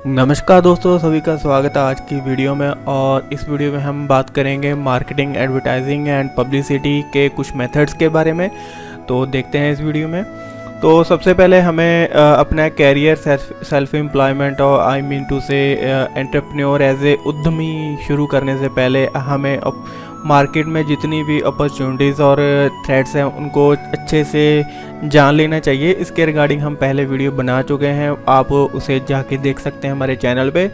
नमस्कार दोस्तों, सभी का स्वागत है आज की वीडियो में। और इस वीडियो में हम बात करेंगे मार्केटिंग, एडवर्टाइजिंग एंड पब्लिसिटी के कुछ मेथड्स के बारे में। तो देखते हैं इस वीडियो में। तो सबसे पहले हमें अपना कैरियर सेल्फ एम्प्लॉयमेंट और आई मीन टू से एंटरप्रेन्योर एज ए उद्यमी शुरू करने से पहले हमें मार्केट में जितनी भी अपॉर्चुनिटीज़ और थ्रेड्स हैं उनको अच्छे से जान लेना चाहिए। इसके रिगार्डिंग हम पहले वीडियो बना चुके हैं, आप उसे जाके देख सकते हैं हमारे चैनल पे,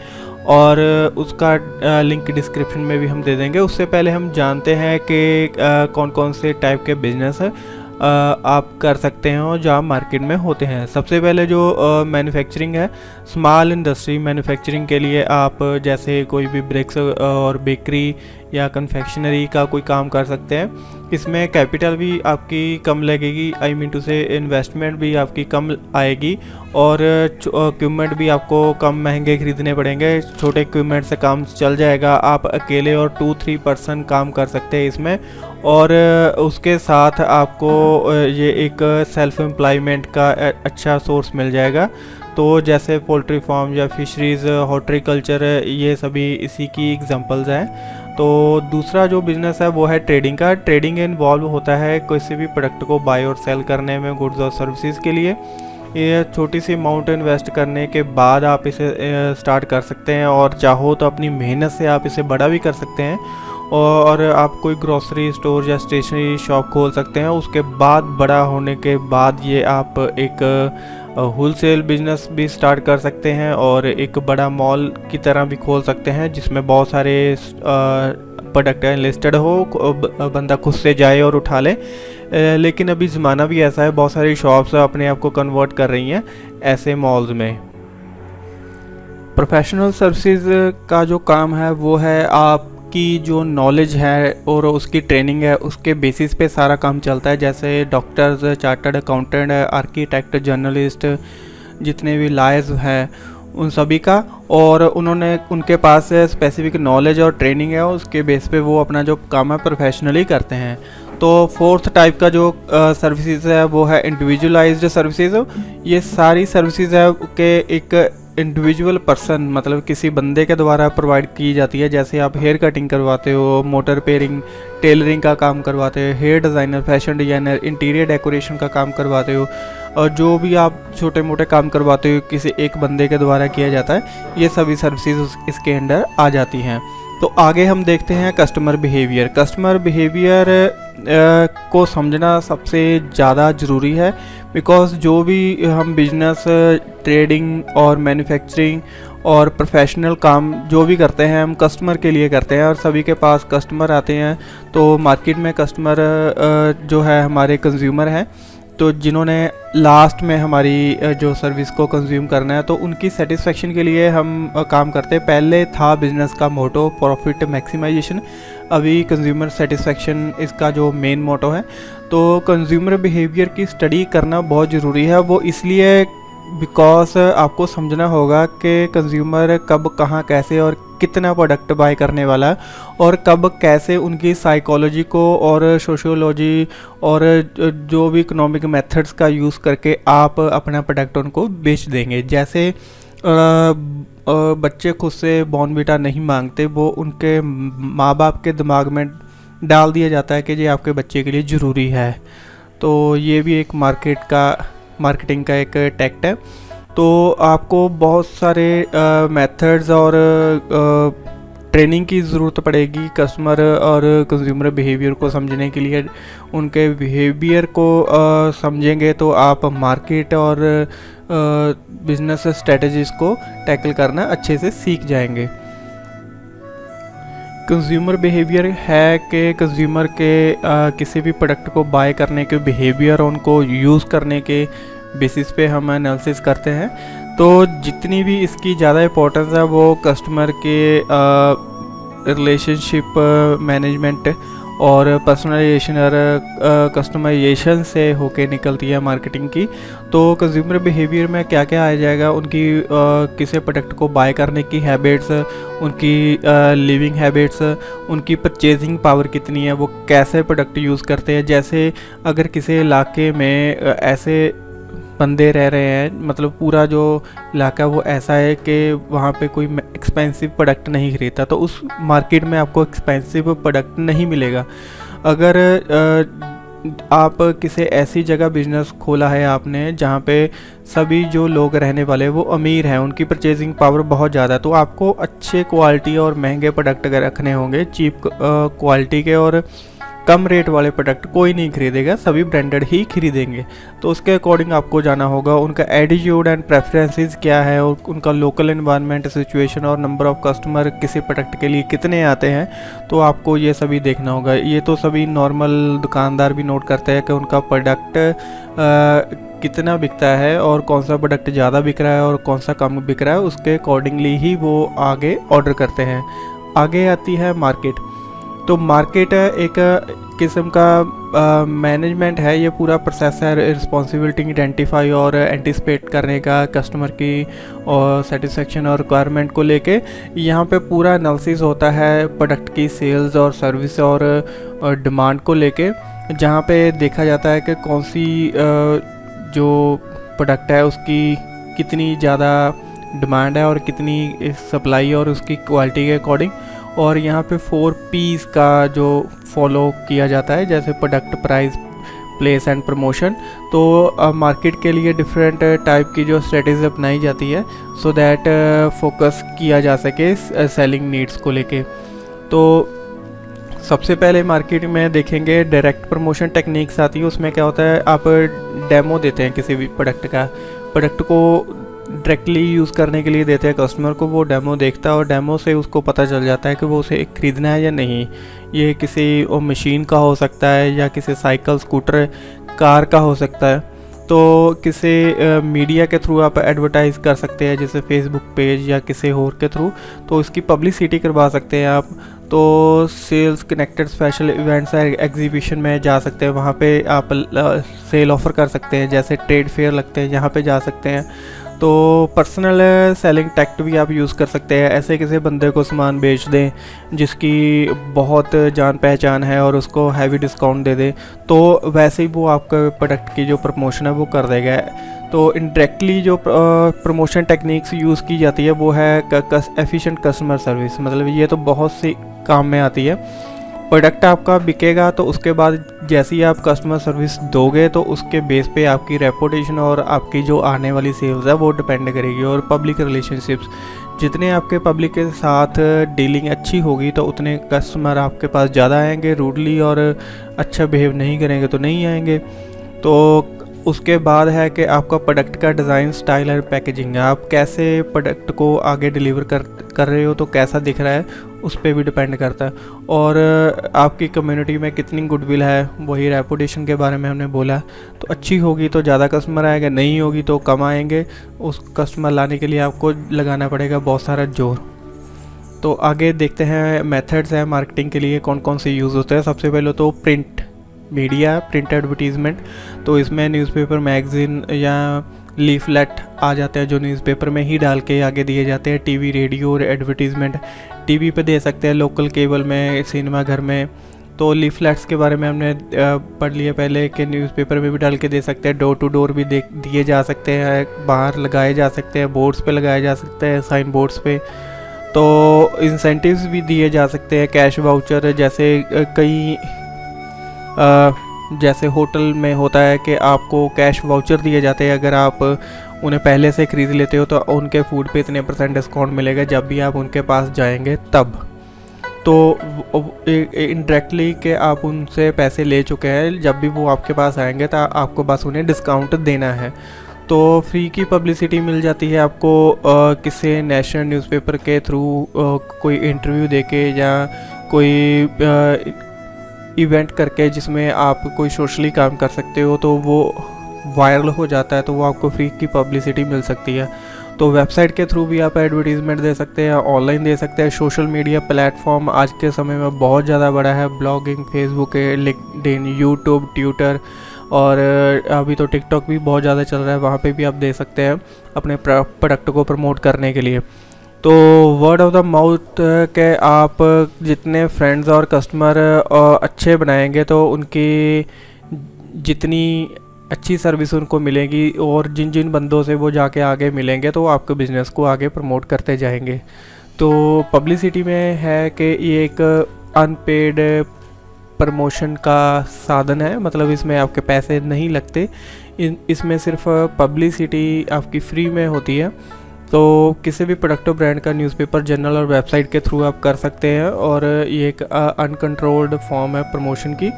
और उसका लिंक डिस्क्रिप्शन में भी हम दे देंगे। उससे पहले हम जानते हैं कि कौन कौन से टाइप के बिजनेस आप कर सकते हैं और जो मार्केट में होते हैं। सबसे पहले जो मैन्युफैक्चरिंग है, स्मॉल इंडस्ट्री मैन्युफैक्चरिंग के लिए आप जैसे कोई भी ब्रिक्स और बेकरी या कन्फेक्शनरी का कोई काम कर सकते हैं। इसमें कैपिटल भी आपकी कम लगेगी, आई मीन टू से इन्वेस्टमेंट भी आपकी कम आएगी, और इक्विपमेंट भी आपको कम महंगे खरीदने पड़ेंगे। छोटे इक्विपमेंट से काम चल जाएगा, आप अकेले और 2-3 पर्सन काम कर सकते हैं इसमें। और उसके साथ आपको ये एक सेल्फ एम्प्लॉयमेंट का अच्छा सोर्स मिल जाएगा। तो जैसे पोल्ट्री फार्म या फिशरीज़, हॉर्टिकल्चर, ये सभी इसी की एग्जांपल्स हैं। तो दूसरा जो बिज़नेस है वो है ट्रेडिंग का। ट्रेडिंग इन्वॉल्व होता है किसी भी प्रोडक्ट को बाय और सेल करने में, गुड्स और सर्विसेज के लिए। ये छोटी सी अमाउंट इन्वेस्ट करने के बाद आप इसे स्टार्ट कर सकते हैं, और चाहो तो अपनी मेहनत से आप इसे बड़ा भी कर सकते हैं। और आप कोई ग्रोसरी स्टोर या स्टेशनरी शॉप खोल सकते हैं। उसके बाद बड़ा होने के बाद ये आप एक होलसेल बिजनेस भी स्टार्ट कर सकते हैं, और एक बड़ा मॉल की तरह भी खोल सकते हैं जिसमें बहुत सारे प्रोडक्ट लिस्टेड हो, बंदा खुद से जाए और उठा ले। लेकिन अभी ज़माना भी ऐसा है, बहुत सारी शॉप्स अपने आप को कन्वर्ट कर रही हैं ऐसे मॉल्स में। प्रोफेशनल सर्विसेज का जो काम है वो है आपकी जो नॉलेज है और उसकी ट्रेनिंग है, उसके बेसिस पे सारा काम चलता है। जैसे doctors, chartered accountant, architect, journalist, जितने भी लॉयर्स हैं उन सभी का, और उनके पास स्पेसिफिक नॉलेज और ट्रेनिंग है, उसके बेस पे वो अपना जो काम है प्रोफेशनली करते हैं। तो फोर्थ टाइप का जो सर्विसेज है वो है इंडिविजुअलाइज्ड सर्विसेज। ये सारी सर्विसेज है कि एक इंडिविजुअल पर्सन, मतलब किसी बंदे के द्वारा प्रोवाइड की जाती है। जैसे आप हेयर कटिंग करवाते हो, मोटर रिपेयरिंग, टेलरिंग का काम करवाते हो, hair designer, fashion designer, interior decoration का काम करवाते हो, और जो भी आप छोटे मोटे काम करवाते हो किसी एक बंदे के द्वारा किया जाता है, ये सभी सर्विसेज इसके अंडर आ जाती हैं। तो आगे हम देखते हैं कस्टमर बिहेवियर। कस्टमर बिहेवियर को समझना सबसे ज़्यादा ज़रूरी है, बिकॉज़ जो भी हम बिजनेस, ट्रेडिंग और मैन्युफैक्चरिंग और प्रोफेशनल काम जो भी करते हैं हम कस्टमर के लिए करते हैं, और सभी के पास कस्टमर आते हैं। तो मार्केट में कस्टमर जो है हमारे कंज्यूमर हैं, तो जिन्होंने लास्ट में हमारी जो सर्विस को कंज्यूम करना है, तो उनकी सेटिस्फेक्शन के लिए हम काम करते हैं। पहले था बिज़नेस का मोटो प्रॉफिट मैक्सिमाइजेशन, अभी कंज्यूमर सेटिस्फेक्शन इसका जो मेन मोटो है। तो कंज्यूमर बिहेवियर की स्टडी करना बहुत ज़रूरी है। वो इसलिए बिकॉज आपको समझना होगा कि कंज्यूमर कब, कहाँ, कैसे और कितना प्रोडक्ट बाय करने वाला है, और कब कैसे उनकी साइकोलॉजी को और सोशियोलॉजी और जो भी इकोनॉमिक मेथड्स का यूज़ करके आप अपना प्रोडक्ट उनको बेच देंगे। जैसे बच्चे खुद से बॉर्नवीटा नहीं मांगते, वो उनके माँ बाप के दिमाग में डाल दिया जाता है कि ये आपके बच्चे के लिए ज़रूरी है। तो ये भी एक मार्केटिंग का एक टैक्ट है। तो आपको बहुत सारे मेथड्स और ट्रेनिंग की ज़रूरत पड़ेगी कस्टमर और कंज्यूमर बिहेवियर को समझने के लिए। उनके बिहेवियर को समझेंगे तो आप मार्केट और बिजनेस स्ट्रेटजीज़ को टैकल करना अच्छे से सीख जाएंगे। कंज्यूमर बिहेवियर है कि कंज्यूमर के किसी भी प्रोडक्ट को बाय करने के बिहेवियर, उनको यूज़ करने के बेसिस पे हम एनालिसिस करते हैं। तो जितनी भी इसकी ज़्यादा इम्पोर्टेंस है वो कस्टमर के रिलेशनशिप मैनेजमेंट और पर्सनलाइजेशन और कस्टमाइजेशन से होके निकलती है मार्केटिंग की। तो कंज्यूमर बिहेवियर में क्या क्या आ जाएगा, उनकी किसी प्रोडक्ट को बाय करने की हैबिट्स, उनकी लिविंग हैबिट्स, उनकी परचेजिंग पावर कितनी है, वो कैसे प्रोडक्ट यूज़ करते हैं। जैसे अगर किसी इलाके में ऐसे बंदे रह रहे हैं, मतलब पूरा जो इलाका वो ऐसा है कि वहाँ पे कोई एक्सपेंसिव प्रोडक्ट नहीं खरीदता, तो उस मार्केट में आपको एक्सपेंसिव प्रोडक्ट नहीं मिलेगा। अगर आप किसी ऐसी जगह बिजनेस खोला है आपने जहाँ पे सभी जो लोग रहने वाले हैं वो अमीर हैं, उनकी परचेजिंग पावर बहुत ज़्यादा है, तो आपको अच्छे क्वालिटी और महंगे प्रोडक्ट अगर रखने होंगे, चीप क्वालिटी के और कम रेट वाले प्रोडक्ट कोई नहीं खरीदेगा, सभी ब्रांडेड ही खरीदेंगे। तो उसके अकॉर्डिंग आपको जाना होगा, उनका एटीट्यूड एंड प्रेफरेंसेस क्या है और उनका लोकल एनवायरनमेंट सिचुएशन और नंबर ऑफ़ कस्टमर किसी प्रोडक्ट के लिए कितने आते हैं, तो आपको ये सभी देखना होगा। ये तो सभी नॉर्मल दुकानदार भी नोट करते हैं कि उनका प्रोडक्ट कितना बिकता है और कौन सा प्रोडक्ट ज़्यादा बिक रहा है और कौन सा कम बिक रहा है, उसके अकॉर्डिंगली ही वो आगे ऑर्डर करते हैं। आगे आती है मार्केट। तो मार्केट एक किस्म का मैनेजमेंट है, ये पूरा प्रोसेस है रिस्पॉन्सिबिलिटी आइडेंटिफाई और एंटिसिपेट करने का कस्टमर की और सेटिस्फेक्शन और रिक्वायरमेंट को लेके। यहाँ पे पूरा एनालिसिस होता है प्रोडक्ट की सेल्स और सर्विस और डिमांड को लेके, जहाँ पे देखा जाता है कि कौन सी जो प्रोडक्ट है उसकी कितनी ज़्यादा डिमांड है और कितनी सप्लाई और उसकी क्वालिटी के अकॉर्डिंग। और यहाँ पे 4 P's का जो फॉलो किया जाता है, जैसे product, price, place and promotion. तो मार्केट के लिए डिफरेंट टाइप की जो स्ट्रेटेजी अपनाई जाती है सो दैट फोकस किया जा सके सेलिंग नीड्स को लेके। तो सबसे पहले मार्केट में देखेंगे डायरेक्ट प्रमोशन टेक्निक्स आती है। उसमें क्या होता है, आप डेमो देते हैं किसी भी प्रोडक्ट को डायरेक्टली यूज़ करने के लिए देते हैं कस्टमर को, वो डेमो देखता है और डेमो से उसको पता चल जाता है कि वो उसे खरीदना है या नहीं। ये किसी मशीन का हो सकता है या किसी साइकिल, स्कूटर, कार का हो सकता है। तो किसी मीडिया के थ्रू आप एडवर्टाइज़ कर सकते हैं, जैसे फेसबुक पेज या किसी और के थ्रू, तो इसकी पब्लिसिटी करवा सकते हैं आप। तो sales connected special events exhibition में जा सकते हैं, वहाँ पे आप सेल ऑफ़र कर सकते हैं, जैसे ट्रेड फेयर लगते हैं, यहाँ पे जा सकते हैं। तो पर्सनल सेलिंग टैक्ट भी आप यूज़ कर सकते हैं, ऐसे किसी बंदे को सामान बेच दें जिसकी बहुत जान पहचान है और उसको हैवी डिस्काउंट दे दे, तो वैसे ही वो आपका प्रोडक्ट की जो प्रमोशन है वो कर देगा। तो इनडायरेक्टली जो प्रमोशन टेक्निक्स यूज़ की जाती है वो है एफिशिएंट कस्टमर सर्विस। मतलब ये तो बहुत सी काम में आती है। प्रोडक्ट आपका बिकेगा तो उसके बाद जैसे ही आप कस्टमर सर्विस दोगे तो उसके बेस पे आपकी रेपुटेशन और आपकी जो आने वाली सेल्स है वो डिपेंड करेगी। और पब्लिक रिलेशनशिप्स, जितने आपके पब्लिक के साथ डीलिंग अच्छी होगी तो उतने कस्टमर आपके पास ज़्यादा आएंगे। रूडली और अच्छा बिहेव नहीं करेंगे तो नहीं आएंगे। तो उसके बाद है कि आपका प्रोडक्ट का डिज़ाइन, स्टाइल और पैकेजिंग है, आप कैसे प्रोडक्ट को आगे डिलीवर कर रहे हो, तो कैसा दिख रहा है उस पर भी डिपेंड करता है। और आपकी कम्युनिटी में कितनी गुडविल है, वही रेपुटेशन के बारे में हमने बोला। तो अच्छी होगी तो ज़्यादा कस्टमर आएगा, नहीं होगी तो कम आएंगे। उस कस्टमर लाने के लिए आपको लगाना पड़ेगा बहुत सारा जोर। तो आगे देखते हैं मेथड्स हैं मार्केटिंग के लिए कौन कौन से यूज़ होते हैं। सबसे पहले तो प्रिंट मीडिया, प्रिंट एडवर्टीज़मेंट। तो इसमें न्यूज़पेपर, मैगज़ीन या लीफलेट आ जाते हैं जो न्यूज़पेपर में ही डाल के आगे दिए जाते हैं। टीवी, रेडियो और एडवर्टीज़मेंट टीवी पे दे सकते हैं, लोकल केबल में, सिनेमा घर में। तो लीफलेट्स के बारे में हमने पढ़ लिया पहले कि न्यूज़पेपर में भी डाल के दे सकते हैं, डोर टू डोर भी दिए जा सकते हैं, बाहर लगाए जा सकते हैं, बोर्ड्स पे लगाए जा सकते हैं, साइन बोर्ड्स पे। तो इंसेंटिव्स भी दिए जा सकते हैं, कैश वाउचर, जैसे कई जैसे होटल में होता है कि आपको कैश वाउचर दिए जाते हैं। अगर आप उन्हें पहले से ख़रीद लेते हो तो उनके फूड पे इतने % डिस्काउंट मिलेगा जब भी आप उनके पास जाएंगे तब। तो इनडायरेक्टली कि आप उनसे पैसे ले चुके हैं, जब भी वो आपके पास आएंगे तो आपको बस उन्हें डिस्काउंट देना है। तो फ्री की पब्लिसिटी मिल जाती है आपको किसी नेशनल न्यूज़पेपर के थ्रू, कोई इंटरव्यू देके या कोई इवेंट करके जिसमें आप कोई सोशली काम कर सकते हो, तो वो वायरल हो जाता है, तो वो आपको फ्री की पब्लिसिटी मिल सकती है। तो वेबसाइट के थ्रू भी आप एडवर्टीज़मेंट दे सकते हैं, ऑनलाइन दे सकते हैं। सोशल मीडिया प्लेटफॉर्म आज के समय में बहुत ज़्यादा बड़ा है, blogging, Facebook, LinkedIn, YouTube, Twitter और अभी तो टिकटॉक भी बहुत ज़्यादा चल रहा है, वहाँ पे भी आप दे सकते हैं अपने प्रोडक्ट को प्रमोट करने के लिए। तो वर्ड ऑफ द माउथ के आप जितने फ्रेंड्स और कस्टमर अच्छे बनाएंगे तो उनकी जितनी अच्छी सर्विस उनको मिलेगी और जिन जिन बंदों से वो जाके आगे मिलेंगे तो वो आपके बिज़नेस को आगे प्रमोट करते जाएंगे। तो पब्लिसिटी में है कि ये एक अनपेड प्रमोशन का साधन है, मतलब इसमें आपके पैसे नहीं लगते, इसमें सिर्फ पब्लिसिटी आपकी फ्री में होती है। तो किसी भी प्रोडक्ट और ब्रांड का न्यूज़पेपर, जर्नल और वेबसाइट के थ्रू आप कर सकते हैं और ये एक अनकंट्रोल्ड फॉर्म है प्रमोशन की।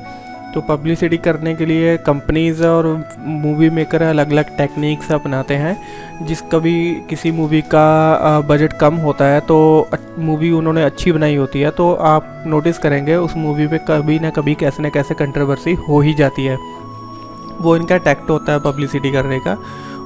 तो पब्लिसिटी करने के लिए कंपनीज़ और मूवी मेकर अलग अलग टेक्निक्स अपनाते हैं। कभी किसी मूवी का बजट कम होता है तो मूवी उन्होंने अच्छी बनाई होती है तो आप नोटिस करेंगे उस मूवी पे कभी ना कभी कैसे न कैसे कंट्रोवर्सी हो ही जाती है। वो इनका टैक्ट होता है पब्लिसिटी करने का।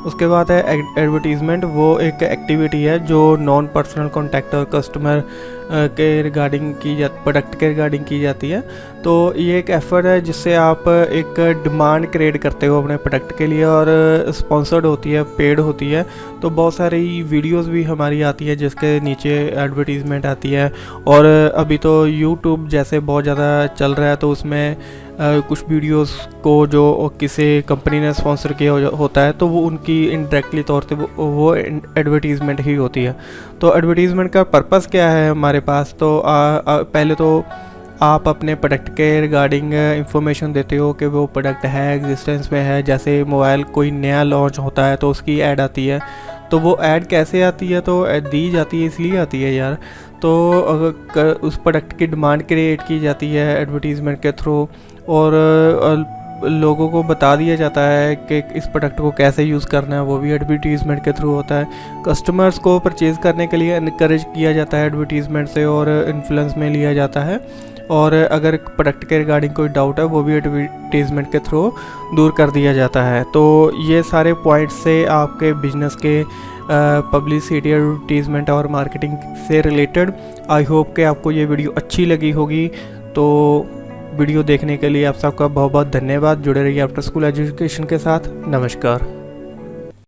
उसके बाद है एडवर्टीज़मेंट। वो एक एक्टिविटी है जो नॉन पर्सनल कॉन्टैक्ट और कस्टमर के रिगार्डिंग प्रोडक्ट के रिगार्डिंग की जाती है। तो ये एक एफर्ट है जिससे आप एक डिमांड क्रिएट करते हो अपने प्रोडक्ट के लिए और स्पॉन्सर्ड होती है, पेड होती है। तो बहुत सारी वीडियोस भी हमारी आती है जिसके नीचे एडवर्टीज़मेंट आती है। और अभी तो यूट्यूब जैसे बहुत ज़्यादा चल रहा है तो उसमें कुछ वीडियोस को जो किसी कंपनी ने स्पॉन्सर किया होता है तो वो उनकी इनडायरेक्टली तौर पे वो एडवर्टीज़मेंट ही होती है। तो एडवर्टीज़मेंट का पर्पस क्या है हमारे पास? तो पहले तो आप अपने प्रोडक्ट के रिगार्डिंग इंफॉर्मेशन देते हो कि वो प्रोडक्ट है, एग्जिस्टेंस में है। जैसे मोबाइल कोई नया लॉन्च होता है तो उसकी ऐड आती है। तो वो ऐड कैसे आती है? तो दी जाती है इसलिए आती है यार। तो अगर उस प्रोडक्ट की डिमांड क्रिएट की जाती है एडवर्टीज़मेंट के थ्रू और लोगों को बता दिया जाता है कि इस प्रोडक्ट को कैसे यूज़ करना है, वो भी एडवर्टीज़मेंट के थ्रू होता है। कस्टमर्स को परचेज़ करने के लिए इनकरेज किया जाता है एडवर्टीज़मेंट से और इन्फ्लुएंस में लिया जाता है। और अगर प्रोडक्ट के रिगार्डिंग कोई डाउट है वो भी एडवर्टीज़मेंट के थ्रू दूर कर दिया जाता है। तो ये सारे पॉइंट्स से आपके बिजनेस के पब्लिसिटी, एडवर्टीज़मेंट और मार्केटिंग से रिलेटेड आई होप कि आपको ये वीडियो अच्छी लगी होगी। तो वीडियो देखने के लिए आप सबका बहुत बहुत धन्यवाद। जुड़े रहिए आफ्टर स्कूल एजुकेशन के साथ। नमस्कार।